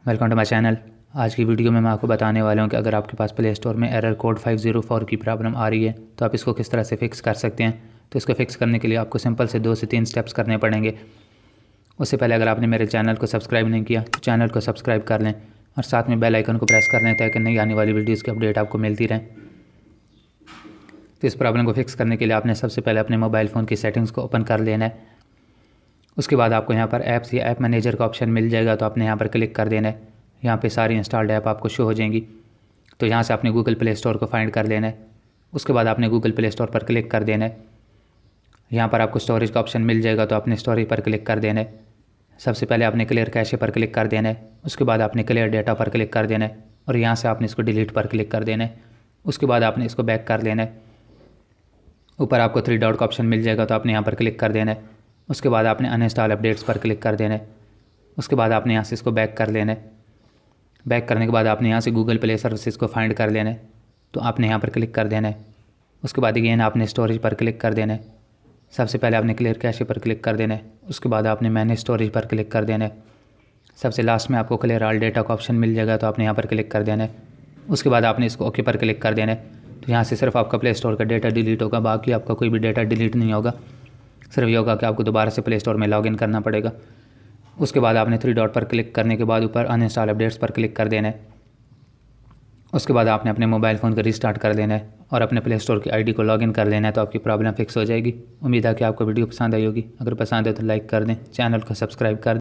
Welcome to my channel. आज की video में मैं आपको बताने वाला हूं कि अगर आपके पास प्ले स्टोर में एरर कोड 504 की प्रॉब्लम आ रही है तो आप इसको किस तरह से फिक्स कर सकते हैं। तो इसको फिक्स करने के लिए आपको सिंपल से 2 से 3 स्टेप्स करने पड़ेंगे। उससे पहले अगर आपने मेरे चैनल को सब्सक्राइब नहीं किया तो चैनल को सब्सक्राइब कर लें और साथ में बेल आइकन को प्रेस कर लें ताकि नई आने वाली वीडियोज़ की अपडेट आपको मिलती रहे। तो इस प्रॉब्लम को फिक्स करने के लिए आपने सबसे पहले अपने मोबाइल फ़ोन की सेटिंग्स को ओपन कर लेना है। उसके बाद आपको यहाँ पर ऐप्स या ऐप मैनेजर का ऑप्शन मिल जाएगा, तो आपने यहाँ पर क्लिक कर देना है। यहाँ पे सारी इंस्टॉल्ड ऐप आपको शो हो जाएंगी। तो यहाँ से आपने गूगल प्ले स्टोर को फाइंड कर लेना है। उसके बाद आपने गूगल प्ले स्टोर पर क्लिक कर देना है। यहाँ पर आपको स्टोरेज का ऑप्शन मिल जाएगा, तो आपने स्टोरेज पर क्लिक कर देना है। सबसे पहले आपने क्लियर कैशे पर क्लिक कर देना है। उसके बाद आपने क्लियर डेटा पर क्लिक कर देना है और यहाँ से आपने इसको डिलीट पर क्लिक कर देना है। उसके बाद आपने इसको बैक कर लेना है। ऊपर आपको 3 डॉट का ऑप्शन मिल जाएगा, तो आपने यहाँ पर क्लिक कर देना है। उसके बाद आपने अनइंस्टॉल अपडेट्स पर क्लिक कर देना है। उसके बाद आपने यहाँ से इसको बैक कर लेना है। बैक करने के बाद आपने यहाँ से गूगल प्ले सर्विसेज को फाइंड कर लेना है, तो आपने यहाँ पर क्लिक कर देना है। उसके बाद अगेन आपने स्टोरेज पर क्लिक कर देना है। सबसे पहले आपने क्लियर कैशे पर क्लिक कर देना है। उसके बाद आपने मैनेज स्टोरेज पर क्लिक कर देना है। सबसे लास्ट में आपको क्लियर ऑल डेटा का ऑप्शन मिल जाएगा, तो आपने यहाँ पर क्लिक कर देना है। उसके बाद आपने इसको ओके पर क्लिक कर देना है। तो यहाँ से सिर्फ आपका प्ले स्टोर का डेटा डिलीट होगा, बाकी आपका कोई भी डेटा डिलीट नहीं होगा। सिर्फ ये होगा कि आपको दोबारा से प्ले स्टोर में लॉगिन करना पड़ेगा। उसके बाद आपने 3 डॉट पर क्लिक करने के बाद ऊपर अनइंस्टॉल अपडेट्स पर क्लिक कर देना है। उसके बाद आपने अपने मोबाइल फ़ोन को रीस्टार्ट कर देना है और अपने प्ले स्टोर की आईडी को लॉगिन कर लेना है, तो आपकी प्रॉब्लम फिक्स हो जाएगी। उम्मीद है कि आपको वीडियो पसंद आई होगी। अगर पसंद है तो लाइक कर दें, चैनल को सब्सक्राइब कर दें।